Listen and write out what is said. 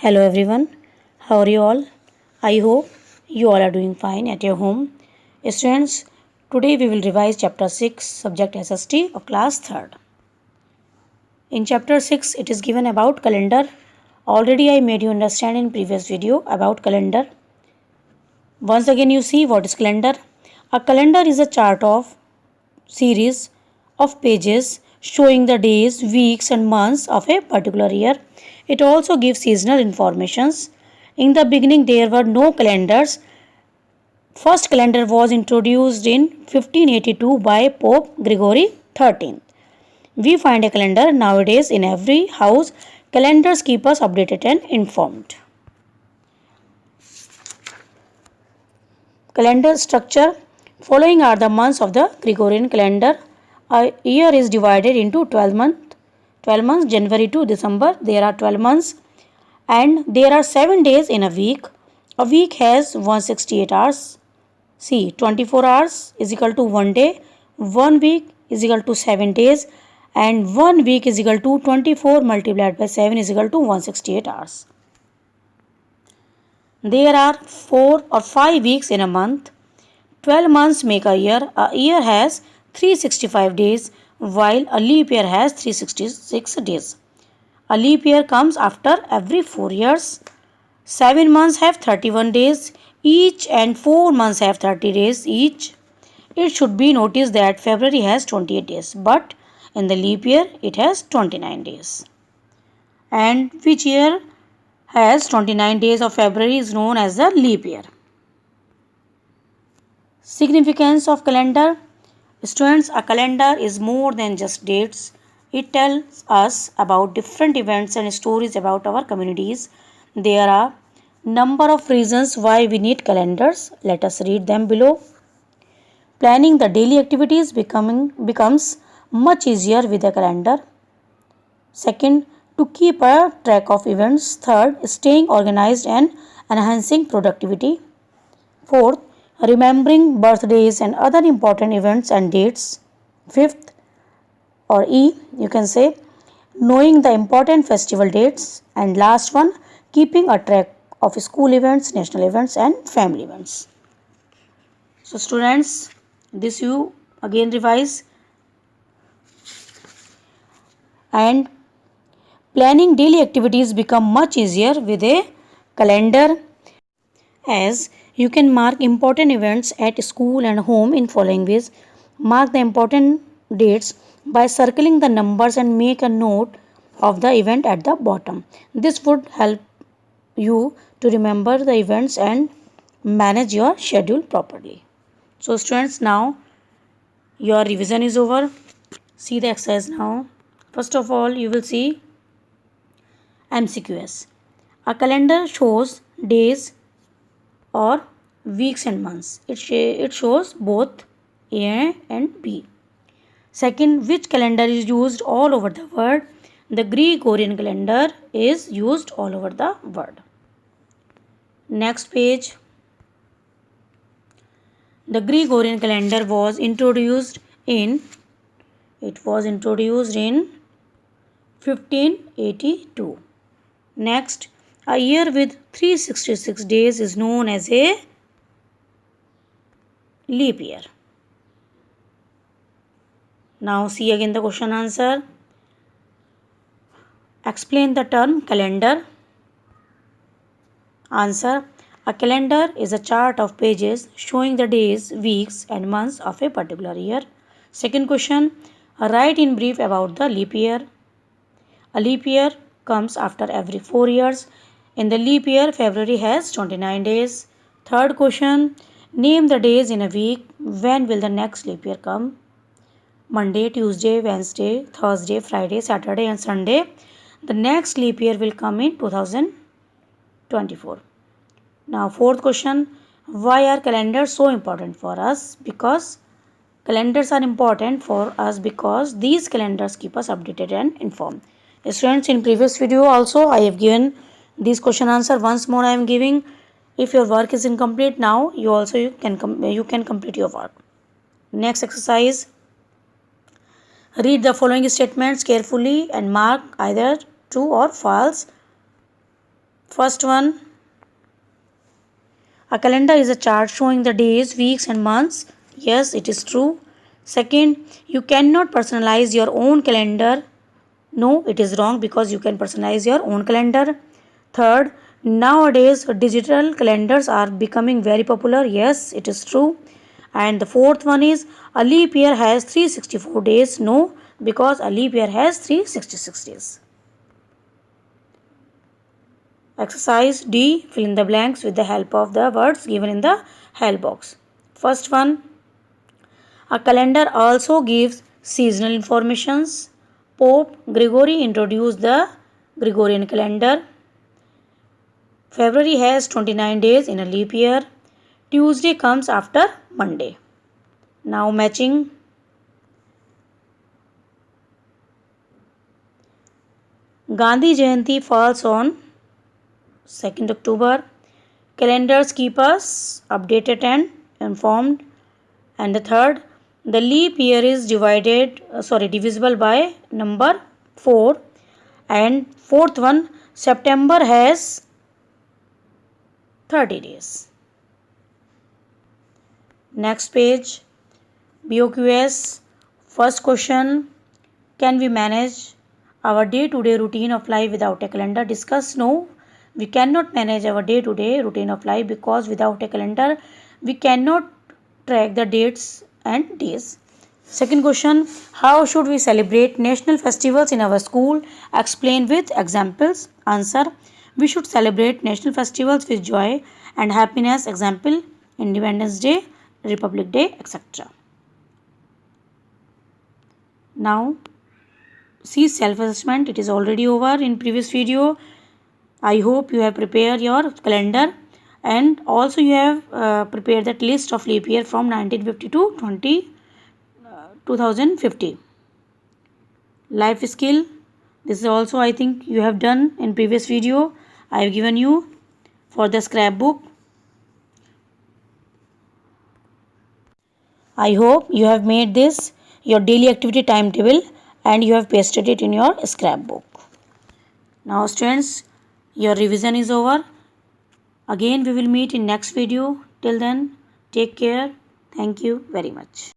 Hello everyone, how are you all? I hope you all are doing fine at your home. Students, today we will revise chapter 6, subject SST of class 3rd. In chapter 6, it is given about calendar. Already I made you understand in previous video about calendar. Once again you see what is calendar. A calendar is a chart of series of pages showing the days, weeks and months of a particular year. It also gives seasonal informations. In the beginning there were no calendars. First calendar was introduced in 1582 by Pope Gregory XIII. We find a calendar nowadays in every house. Calendars keep us updated and informed. Calendar structure. Following are the months of the Gregorian calendar. A year is divided into 12 months, January to December. There are 12 months and there are 7 days in a week. A week has 168 hours. See, 24 hours is equal to 1 day. 1 week is equal to 7 days and 1 week is equal to 24 multiplied by 7 is equal to 168 hours. There are 4 or 5 weeks in a month. 12 months make a year. A year has 365 days while a leap year has 366 days. A leap year comes after every 4 years. 7 months have 31 days each and 4 months have 30 days each. It should be noticed that February has 28 days but in the leap year it has 29 days. And which year has 29 days of February is known as the leap year. Significance of calendar. Students, a calendar is more than just dates. It tells us about different events and stories about our communities. There are number of reasons why we need calendars. Let us read them below. Planning the daily activities becomes much easier with a calendar. Second, to keep a track of events. Third, staying organized and enhancing productivity. Fourth, remembering birthdays and other important events and dates. Fifth, or E, you can say, knowing the important festival dates. And last one, keeping a track of school events, national events and family events. So students, this you again revise. And planning daily activities become much easier with a calendar, as you can mark important events at school and home in following ways. Mark the important dates by circling the numbers and make a note of the event at the bottom. This would help you to remember the events and manage your schedule properly. So students, now your revision is over. See the exercise now. First of all, you will see MCQs. A calendar shows days or weeks and months. It shows both A and B. Second, which calendar is used all over the world? The Gregorian calendar is used all over the world. Next page. The Gregorian calendar was introduced in 1582. Next, a year with 366 days is known as a leap year. Now see again the question answer. Explain the term calendar. Answer. A calendar is a chart of pages showing the days, weeks and months of a particular year. Second question. Write in brief about the leap year. A leap year comes after every 4 years. In the leap year, February has 29 days. Third question. Name the days in a week. When will the next leap year come? Monday, Tuesday, Wednesday, Thursday, Friday, Saturday and Sunday. The next leap year will come in 2024. Now fourth question. Why are calendars so important for us? Because calendars are important for us because these calendars keep us updated and informed. Students, in previous video also I have given this question answer. Once more I am giving. If your work is incomplete now, you can complete your work. Next exercise. Read the following statements carefully and mark either true or false. First one, a calendar is a chart showing the days, weeks and months. Yes, it is true. Second, you cannot personalize your own calendar. No, it is wrong because you can personalize your own calendar. Third, nowadays digital calendars are becoming very popular. Yes, it is true. And the fourth one is a leap year has 364 days. No, because a leap year has 366 days. Exercise D. Fill in the blanks with the help of the words given in the help box. First one, a calendar also gives seasonal informations. Pope Gregory introduced the Gregorian calendar. February has 29 days in a leap year. Tuesday comes after Monday. Now matching. Gandhi Jayanti falls on 2nd October. Calendars keep us updated and informed. And the third, the leap year is divisible by number 4. And fourth one, September has 30 days. Next page, BOQS. First question, can we manage our day-to-day routine of life without a calendar? Discuss. No, we cannot manage our day-to-day routine of life because without a calendar, we cannot track the dates and days. Second question, how should we celebrate national festivals in our school? Explain with examples. Answer, we should celebrate national festivals with joy and happiness. Example, Independence Day, Republic Day, etc. Now, see self-assessment. It is already over in previous video. I hope you have prepared your calendar and also you have prepared that list of leap year from 1950 to 2050. Life skill. This is also I think you have done in previous video. I have given you for the scrapbook. I hope you have made this your daily activity timetable and you have pasted it in your scrapbook. Now students, your revision is over. Again we will meet in next video. Till then, take care. Thank you very much.